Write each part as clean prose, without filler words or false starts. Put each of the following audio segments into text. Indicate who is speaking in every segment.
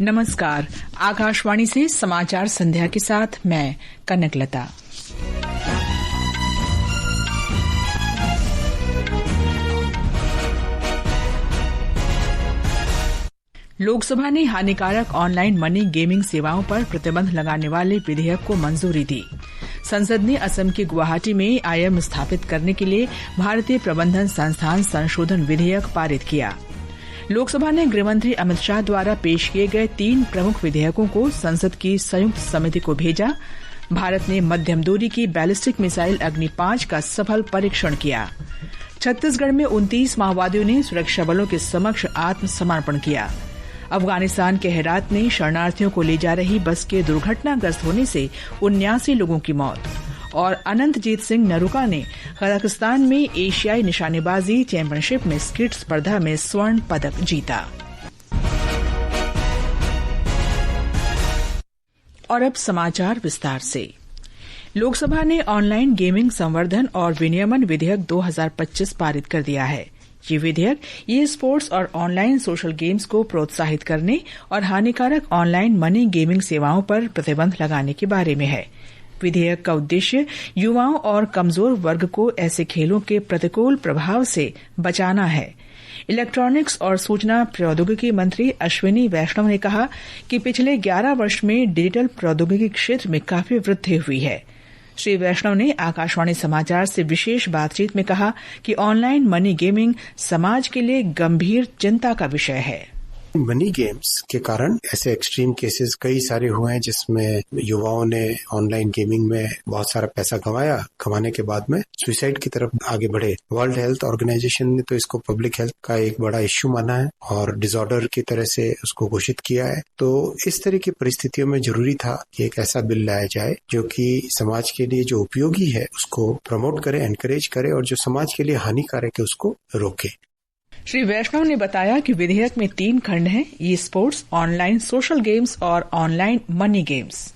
Speaker 1: नमस्कार, आकाशवाणी से समाचार संध्या के साथ मैं कनकलता। लोकसभा ने हानिकारक ऑनलाइन मनी गेमिंग सेवाओं पर प्रतिबंध लगाने वाले विधेयक को मंजूरी दी। संसद ने असम के गुवाहाटी में IIM स्थापित करने के लिए भारतीय प्रबंधन संस्थान संशोधन विधेयक पारित किया। लोकसभा ने गृहमंत्री अमित शाह द्वारा पेश किए गए 3 प्रमुख विधेयकों को संसद की संयुक्त समिति को भेजा। भारत ने मध्यम दूरी की बैलिस्टिक मिसाइल अग्नि 5 का सफल परीक्षण किया। छत्तीसगढ़ में 29 माओवादियों ने सुरक्षा बलों के समक्ष आत्मसमर्पण किया। अफगानिस्तान के हेरात में शरणार्थियों को ले जा रही बस के दुर्घटनाग्रस्त होने से 79 लोगों की मौत। और अनंतजीत सिंह नरूका ने कजाकिस्तान में एशियाई निशानेबाजी चैंपियनशिप में स्कीट स्पर्धा में स्वर्ण पदक जीता। और अब समाचार विस्तार से। लोकसभा ने ऑनलाइन गेमिंग संवर्धन और विनियमन विधेयक 2025 पारित कर दिया है। ये विधेयक ई-स्पोर्ट्स और ऑनलाइन सोशल गेम्स को प्रोत्साहित करने और हानिकारक ऑनलाइन मनी गेमिंग सेवाओं पर प्रतिबंध लगाने के बारे में है। विधेयक का उद्देश्य युवाओं और कमजोर वर्ग को ऐसे खेलों के प्रतिकूल प्रभाव से बचाना है। इलेक्ट्रॉनिक्स और सूचना प्रौद्योगिकी मंत्री अश्विनी वैष्णव ने कहा कि पिछले 11 वर्ष में डिजिटल प्रौद्योगिकी क्षेत्र में काफी वृद्धि हुई है। श्री वैष्णव ने आकाशवाणी समाचार से विशेष बातचीत में कहा कि ऑनलाइन मनी गेमिंग समाज के लिए गंभीर चिंता का विषय है।
Speaker 2: मनी गेम्स के कारण ऐसे एक्सट्रीम केसेस कई सारे हुए हैं जिसमें युवाओं ने ऑनलाइन गेमिंग में बहुत सारा पैसा कमाने के बाद में सुसाइड की तरफ आगे बढ़े। वर्ल्ड हेल्थ ऑर्गेनाइजेशन ने तो इसको पब्लिक हेल्थ का एक बड़ा इश्यू माना है और डिसऑर्डर की तरह से उसको घोषित किया है। तो इस तरह की परिस्थितियों में जरूरी था कि एक ऐसा बिल लाया जाए जो कि समाज के लिए जो उपयोगी है उसको प्रमोट करे, एनकरेज करे और जो समाज के लिए हानिकारक है उसको रोके।
Speaker 1: श्री वैष्णव ने बताया कि विधेयक में 3 खंड हैं: e sports, online social games और online money games.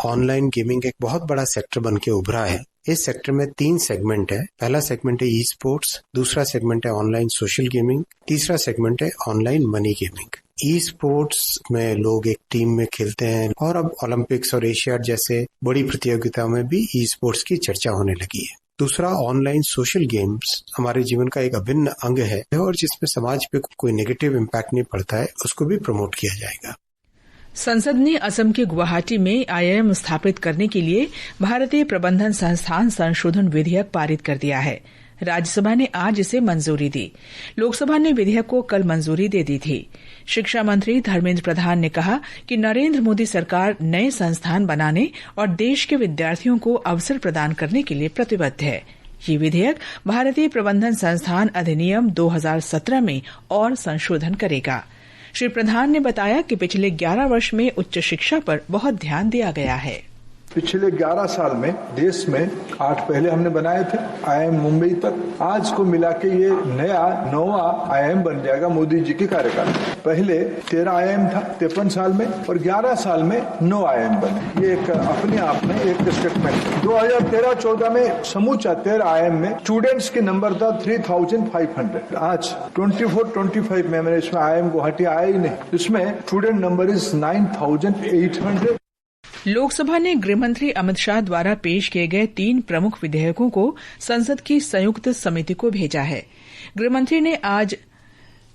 Speaker 2: Online gaming एक बहुत बड़ा सेक्टर बन के उभरा है। इस सेक्टर में 3 सेगमेंट है। पहला सेगमेंट है ई स्पोर्ट्स, दूसरा सेगमेंट है ऑनलाइन सोशल गेमिंग, तीसरा सेगमेंट है online money gaming. E sports में लोग एक टीम में खेलते हैं और अब ओलंपिक्स और एशियाड जैसे बड़ी प्रतियोगिताओं में भी ई स्पोर्ट्स की चर्चा होने लगी है। दूसरा ऑनलाइन सोशल गेम्स हमारे जीवन का एक अभिन्न अंग है और जिसमें समाज पे कोई नेगेटिव इम्पैक्ट नहीं पड़ता है उसको भी प्रमोट किया जाएगा।
Speaker 1: संसद ने असम के गुवाहाटी में IIM स्थापित करने के लिए भारतीय प्रबंधन संस्थान संशोधन विधेयक पारित कर दिया है। राज्यसभा ने आज इसे मंजूरी दी। लोकसभा ने विधेयक को कल मंजूरी दे दी थी। शिक्षा मंत्री धर्मेंद्र प्रधान ने कहा कि नरेंद्र मोदी सरकार नए संस्थान बनाने और देश के विद्यार्थियों को अवसर प्रदान करने के लिए प्रतिबद्ध है। ये विधेयक भारतीय प्रबंधन संस्थान अधिनियम 2017 में और संशोधन करेगा। श्री प्रधान ने बताया कि पिछले 11 वर्ष में उच्च शिक्षा पर बहुत ध्यान दिया गया है।
Speaker 3: पिछले 11 साल में देश में 8 पहले हमने बनाए थे IIM मुंबई तक। आज को मिला के ये नया 9वां IIM बन जाएगा मोदी जी के कार्यकाल में। पहले 13 IIM था 53 साल में और 11 साल में 9 IIM बने। ये एक अपने आप में एक स्टेटमेंट है। 2013-14 में समूचा 13 IIM में स्टूडेंट्स के नंबर था 3500। आज 24-25 में मैंने इसमें IIM गुवाहाटी आया ही नहीं। इसमें स्टूडेंट नंबर इज 9800।
Speaker 1: लोकसभा ने गृहमंत्री अमित शाह द्वारा पेश किए गए 3 प्रमुख विधेयकों को संसद की संयुक्त समिति को भेजा है। गृहमंत्री ने आज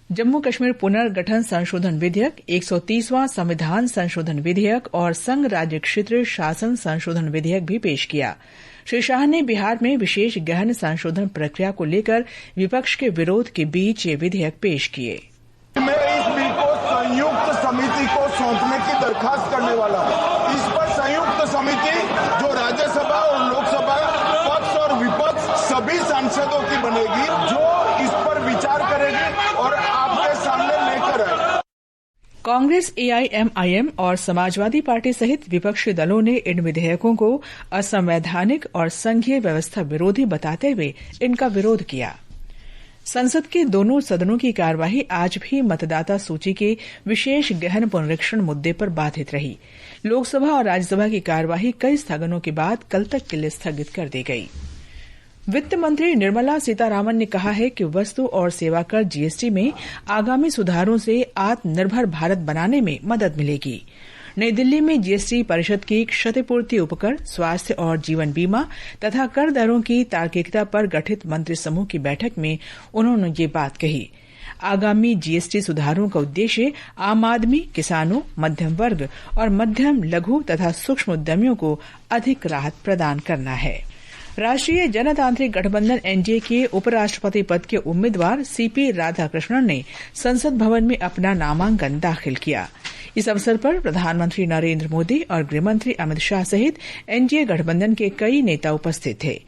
Speaker 1: जम्मू कश्मीर पुनर्गठन संशोधन विधेयक, 130वां संविधान संशोधन विधेयक और संघ राज्य क्षेत्र शासन संशोधन विधेयक भी पेश किया। श्री शाह ने बिहार में विशेष गहन संशोधन प्रक्रिया को लेकर विपक्ष के विरोध के बीच ये विधेयक पेश किए।
Speaker 4: मैं इस बिल को संयुक्त समिति को सौंपने की दरखास्त करने वाला हूँ। इस पर संयुक्त समिति जो राज्यसभा और लोकसभा पक्ष और विपक्ष सभी सांसदों की बनेगी, जो इस पर विचार करेगी और आपके सामने लेकर आएगी।
Speaker 1: कांग्रेस, AIMIM और समाजवादी पार्टी सहित विपक्षी दलों ने इन विधेयकों को असंवैधानिक और संघीय व्यवस्था विरोधी बताते हुए इनका विरोध किया। संसद के दोनों सदनों की कार्यवाही आज भी मतदाता सूची के विशेष गहन पुनरीक्षण मुद्दे पर बाधित रही। लोकसभा और राज्यसभा की कार्यवाही कई स्थगनों के बाद कल तक के लिए स्थगित कर दी गई। वित्त मंत्री निर्मला सीतारामन ने कहा है कि वस्तु और सेवा कर जीएसटी में आगामी सुधारों से आत्मनिर्भर भारत बनाने में मदद मिलेगी। नई दिल्ली में जीएसटी परिषद की क्षतिपूर्ति उपकर, स्वास्थ्य और जीवन बीमा तथा कर दरों की तार्किकता पर गठित मंत्री समूह की बैठक में उन्होंने ये बात कही। आगामी जीएसटी सुधारों का उद्देश्य आम आदमी, किसानों, मध्यम वर्ग और मध्यम, लघु तथा सूक्ष्म उद्यमियों को अधिक राहत प्रदान करना है। राष्ट्रीय जनतांत्रिक गठबंधन एनडीए के उपराष्ट्रपति पद के उम्मीदवार सीपी राधाकृष्णन ने संसद भवन में अपना नामांकन दाखिल किया। इस अवसर पर प्रधानमंत्री नरेंद्र मोदी और गृहमंत्री अमित शाह सहित एनडीए गठबंधन के कई नेता उपस्थित थे।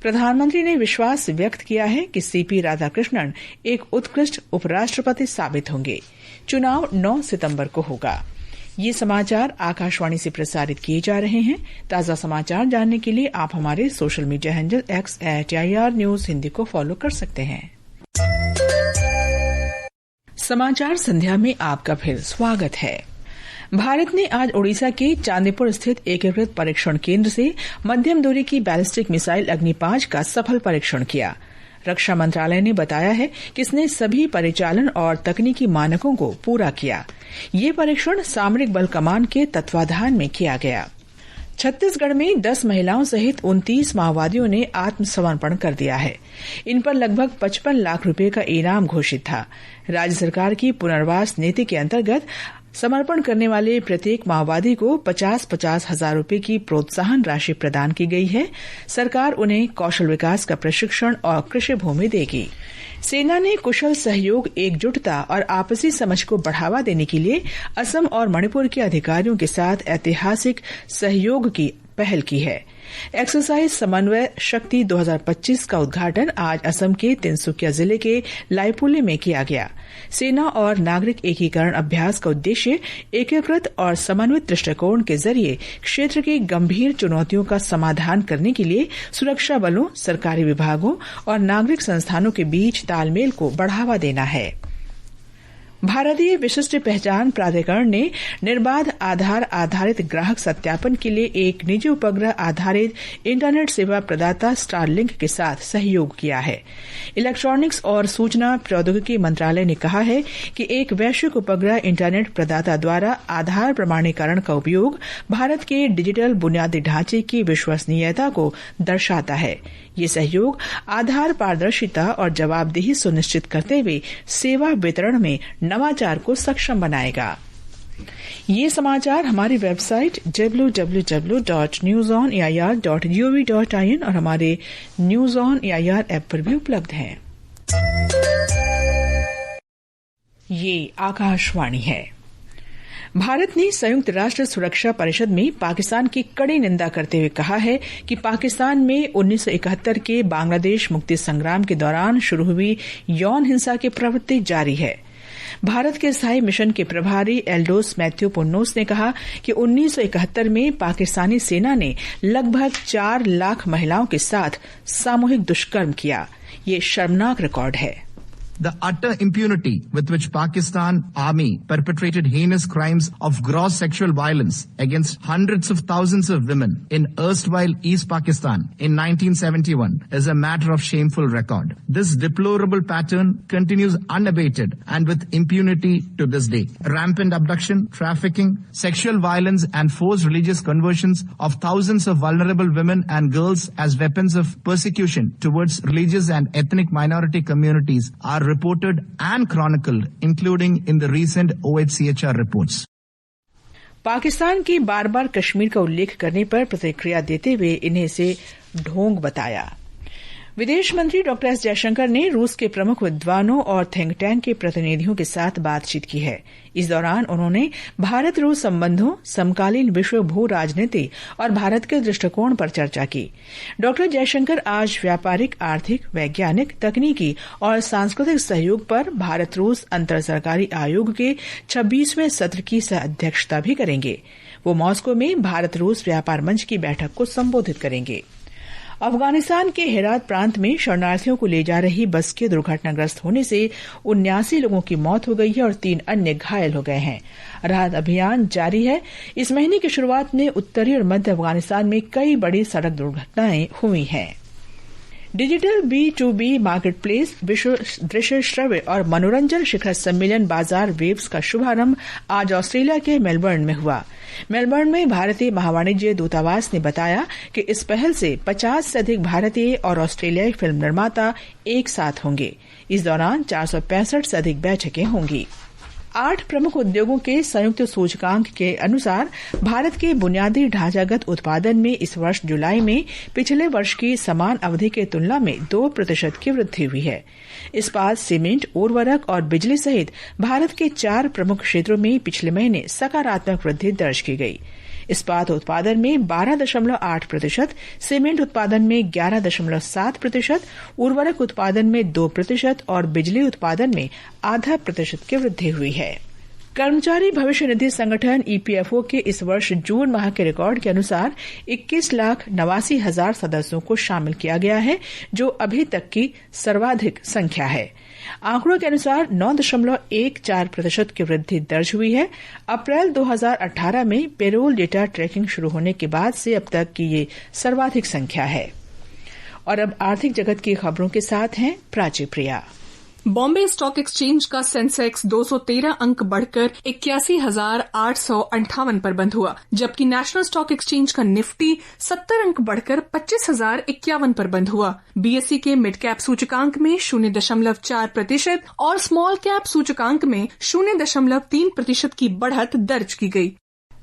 Speaker 1: प्रधानमंत्री ने विश्वास व्यक्त किया है कि सीपी राधाकृष्णन एक उत्कृष्ट उपराष्ट्रपति साबित होंगे। चुनाव 9 सितंबर को होगा। ये समाचार आकाशवाणी से प्रसारित किए जा रहे हैं। ताजा समाचार जानने के लिए आप हमारे social media handle X@IR News Hindi को फॉलो कर सकते हैं। समाचार संध्या में आपका फिर स्वागत है। भारत ने आज ओडिशा के चांदीपुर स्थित एकीकृत परीक्षण केंद्र से मध्यम दूरी की बैलिस्टिक मिसाइल अग्नि 5 का सफल परीक्षण किया। रक्षा मंत्रालय ने बताया है कि इसने सभी परिचालन और तकनीकी मानकों को पूरा किया। ये परीक्षण सामरिक बल कमान के तत्वाधान में किया गया। छत्तीसगढ़ में 10 महिलाओं सहित 29 माओवादियों ने आत्मसमर्पण कर दिया है। इन पर लगभग 55 लाख रुपए का इनाम घोषित था। राज्य सरकार की पुनर्वास नीति के अंतर्गत समर्पण करने वाले प्रत्येक माओवादी को 50-50 हजार रुपए की प्रोत्साहन राशि प्रदान की गई है। सरकार उन्हें कौशल विकास का प्रशिक्षण और कृषि भूमि देगी। सेना ने कुशल सहयोग, एकजुटता और आपसी समझ को बढ़ावा देने के लिए असम और मणिपुर के अधिकारियों के साथ ऐतिहासिक सहयोग की पहल की है। एक्सरसाइज समन्वय शक्ति 2025 का उद्घाटन आज असम के तिनसुकिया जिले के लाइपुले में किया गया। सेना और नागरिक एकीकरण अभ्यास का उद्देश्य एकीकृत और समन्वित दृष्टिकोण के जरिए क्षेत्र की गंभीर चुनौतियों का समाधान करने के लिए सुरक्षा बलों, सरकारी विभागों और नागरिक संस्थानों के बीच तालमेल को बढ़ावा देना है। भारतीय विशिष्ट पहचान प्राधिकरण ने निर्बाध आधार आधारित ग्राहक सत्यापन के लिए एक निजी उपग्रह आधारित इंटरनेट सेवा प्रदाता स्टारलिंक के साथ सहयोग किया है। इलेक्ट्रॉनिक्स और सूचना प्रौद्योगिकी मंत्रालय ने कहा है कि एक वैश्विक उपग्रह इंटरनेट प्रदाता द्वारा आधार प्रमाणीकरण का उपयोग भारत के डिजिटल बुनियादी ढांचे की विश्वसनीयता को दर्शाता है। ये सहयोग आधार पारदर्शिता और जवाबदेही सुनिश्चित करते हुए सेवा वितरण में नवाचार को सक्षम बनाएगा। ये समाचार हमारी वेबसाइट www.newsonair.gov.in और हमारे न्यूज ऑन एआईआर ऐप पर भी उपलब्ध हैं। ये आकाशवाणी है। भारत ने संयुक्त राष्ट्र सुरक्षा परिषद में पाकिस्तान की कड़ी निंदा करते हुए कहा है कि पाकिस्तान में 1971 के बांग्लादेश मुक्ति संग्राम के दौरान शुरू हुई यौन हिंसा की प्रवृत्ति जारी है। भारत के स्थायी मिशन के प्रभारी एल्डोस मैथ्यू पुन्नोस ने कहा कि 1971 में पाकिस्तानी सेना ने लगभग 4 लाख महिलाओं के साथ सामूहिक दुष्कर्म किया। ये शर्मनाक रिकॉर्ड है।
Speaker 5: The utter impunity with which Pakistan Army perpetrated heinous crimes of gross sexual violence against hundreds of thousands of women in erstwhile East Pakistan in 1971 is a matter of shameful record. This deplorable pattern continues unabated and with impunity to this day. Rampant abduction, trafficking, sexual violence and forced religious conversions of thousands of vulnerable women and girls as weapons of persecution towards religious and ethnic minority communities are reported and chronicled, including in the recent OHCHR reports.
Speaker 1: Pakistan की बार-बार कश्मीर का उल्लेख करने पर प्रतिक्रिया देते हुए इन्हें से ढोंग बताया। विदेश मंत्री डॉ एस जयशंकर ने रूस के प्रमुख विद्वानों और थिंक टैंक के प्रतिनिधियों के साथ बातचीत की है। इस दौरान उन्होंने भारत रूस संबंधों, समकालीन विश्व भू राजनीति और भारत के दृष्टिकोण पर चर्चा की। डॉ जयशंकर आज व्यापारिक, आर्थिक, वैज्ञानिक, तकनीकी और सांस्कृतिक सहयोग पर भारत रूस अंतर सरकारी आयोग के 26वें सत्र की सह अध्यक्षता भी करेंगे। वो मॉस्को में भारत रूस व्यापार मंच की बैठक को संबोधित करेंगे। अफगानिस्तान के हेरात प्रांत में शरणार्थियों को ले जा रही बस के दुर्घटनाग्रस्त होने से 79 लोगों की मौत हो गई है और 3 अन्य घायल हो गए हैं। राहत अभियान जारी है। इस महीने की शुरुआत में उत्तरी और मध्य अफगानिस्तान में कई बड़ी सड़क दुर्घटनाएं हुई हैं। डिजिटल B2B मार्केटप्लेस विश्व दृश्य श्रव्य और मनोरंजन शिखर सम्मेलन बाजार वेव्स का शुभारंभ आज ऑस्ट्रेलिया के मेलबर्न में हुआ। मेलबर्न में भारतीय महावाणिज्य दूतावास ने बताया कि इस पहल से 50 से अधिक भारतीय और ऑस्ट्रेलियाई फिल्म निर्माता एक साथ होंगे। इस दौरान 465 से अधिक बैठकें होंगी। 8 प्रमुख उद्योगों के संयुक्त सूचकांक के अनुसार भारत के बुनियादी ढांचागत उत्पादन में इस वर्ष जुलाई में पिछले वर्ष की समान अवधि की तुलना में 2% की वृद्धि हुई है। इस्पात, सीमेंट, उर्वरक और बिजली सहित भारत के 4 प्रमुख क्षेत्रों में पिछले महीने सकारात्मक वृद्धि दर्ज की गई। इस्पात उत्पादन में 12.8%, सीमेंट उत्पादन में 11.7%, उर्वरक उत्पादन में 2% और बिजली उत्पादन में 0.5% की वृद्धि हुई है। कर्मचारी भविष्य निधि संगठन EPFO के इस वर्ष जून माह के रिकॉर्ड के अनुसार 21,89,000 सदस्यों को शामिल किया गया है, जो अभी तक की सर्वाधिक संख्या है। आंकड़ों के अनुसार 9.14% की वृद्धि दर्ज हुई है। अप्रैल 2018 में पेरोल डेटा ट्रैकिंग शुरू होने के बाद से अब तक की ये सर्वाधिक संख्या है। और अब आर्थिक जगत की खबरों के साथ हैं प्राची प्रिया।
Speaker 6: बॉम्बे स्टॉक एक्सचेंज का सेंसेक्स 213 अंक बढ़कर 81,858 पर बंद हुआ, जबकि नेशनल स्टॉक एक्सचेंज का निफ्टी 70 अंक बढ़कर 25,051 पर बंद हुआ। BSE के मिड कैप सूचकांक में 0.4% और स्मॉल कैप सूचकांक में 0.3% की बढ़त दर्ज की गई।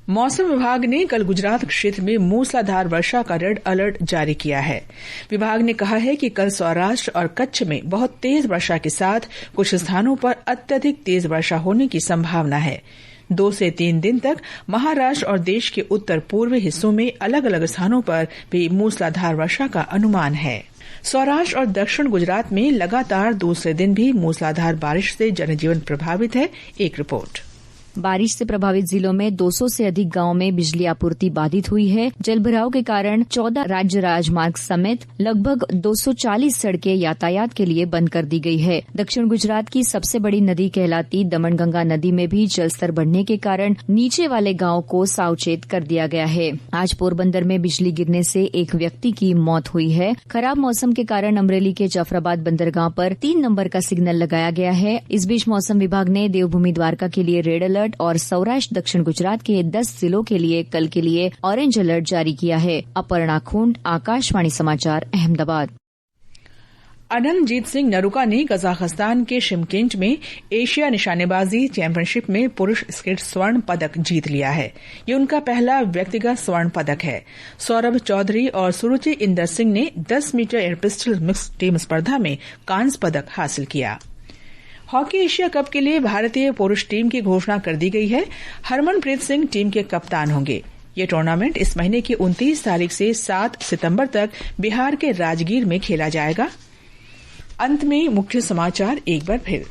Speaker 1: मौसम विभाग ने कल गुजरात क्षेत्र में मूसलाधार वर्षा का रेड अलर्ट जारी किया है। विभाग ने कहा है कि कल सौराष्ट्र और कच्छ में बहुत तेज वर्षा के साथ कुछ स्थानों पर अत्यधिक तेज वर्षा होने की संभावना है। 2 से 3 दिन तक महाराष्ट्र और देश के उत्तर पूर्वी हिस्सों में अलग अलग स्थानों पर भी मूसलाधार वर्षा का अनुमान है। सौराष्ट्र और दक्षिण गुजरात में लगातार दूसरे दिन भी मूसलाधार बारिश से जनजीवन प्रभावित है। एक रिपोर्ट।
Speaker 7: बारिश से प्रभावित जिलों में 200 से अधिक गांवों में बिजली आपूर्ति बाधित हुई है। जलभराव के कारण 14 राज्य राजमार्ग समेत लगभग 240 सड़कें यातायात के लिए बंद कर दी गई है। दक्षिण गुजरात की सबसे बड़ी नदी कहलाती दमनगंगा नदी में भी जलस्तर बढ़ने के कारण नीचे वाले गांवों को सावचेत कर दिया गया है। आज पोरबंदर में बिजली गिरने से एक व्यक्ति की मौत हुई है। खराब मौसम के कारण अमरेली के जाफराबाद बंदरगाह पर 3 नंबर का सिग्नल लगाया गया है। इस बीच मौसम विभाग ने देवभूमि द्वारका के लिए रेड अलर्ट और सौराष्ट्र दक्षिण गुजरात के 10 जिलों के लिए कल के लिए ऑरेंज अलर्ट जारी किया है। अपर्णा खूंट, आकाशवाणी समाचार, अहमदाबाद।
Speaker 1: अनंतजीत सिंह नरूका ने कजाकिस्तान के शिमकिंट में एशिया निशानेबाजी चैंपियनशिप में पुरुष स्केट स्वर्ण पदक जीत लिया है। ये उनका पहला व्यक्तिगत स्वर्ण पदक है। सौरभ चौधरी और सुरुचि इंदर सिंह ने 10 metre air pistol mix team स्पर्धा में कांस्य पदक हासिल किया। हॉकी एशिया कप के लिए भारतीय पुरुष टीम की घोषणा कर दी गई है। हरमनप्रीत सिंह टीम के कप्तान होंगे। ये टूर्नामेंट इस महीने की 29 तारीख से 7 सितंबर तक बिहार के राजगीर में खेला जाएगा। अंत में मुख्य समाचार एक बार फिर।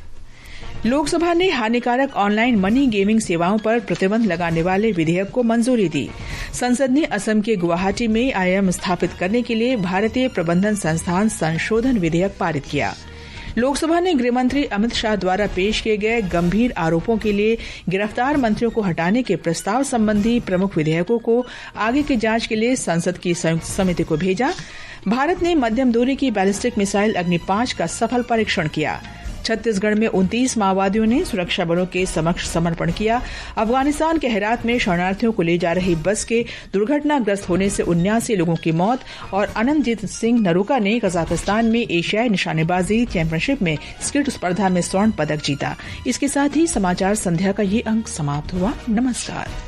Speaker 1: लोकसभा ने हानिकारक ऑनलाइन मनी गेमिंग सेवाओं पर प्रतिबंध लगाने वाले विधेयक को मंजूरी दी। संसद ने असम के गुवाहाटी में IIM स्थापित करने के लिए भारतीय प्रबंधन संस्थान संशोधन विधेयक पारित किया। लोकसभा ने गृहमंत्री अमित शाह द्वारा पेश किए गए गंभीर आरोपों के लिए गिरफ्तार मंत्रियों को हटाने के प्रस्ताव संबंधी प्रमुख विधेयकों को आगे की जांच के लिए संसद की संयुक्त समिति को भेजा। भारत ने मध्यम दूरी की बैलिस्टिक मिसाइल अग्नि 5 का सफल परीक्षण किया। छत्तीसगढ़ में 29 माओवादियों ने सुरक्षा बलों के समक्ष समर्पण किया। अफगानिस्तान के हेरात में शरणार्थियों को ले जा रही बस के दुर्घटनाग्रस्त होने से 79 लोगों की मौत। और अनंतजीत सिंह नरूका ने कजाकिस्तान में एशियाई निशानेबाजी चैंपियनशिप में स्कीट स्पर्धा में स्वर्ण पदक जीता। इसके साथ ही समाचार संध्या का ये अंक समाप्त हुआ। नमस्कार।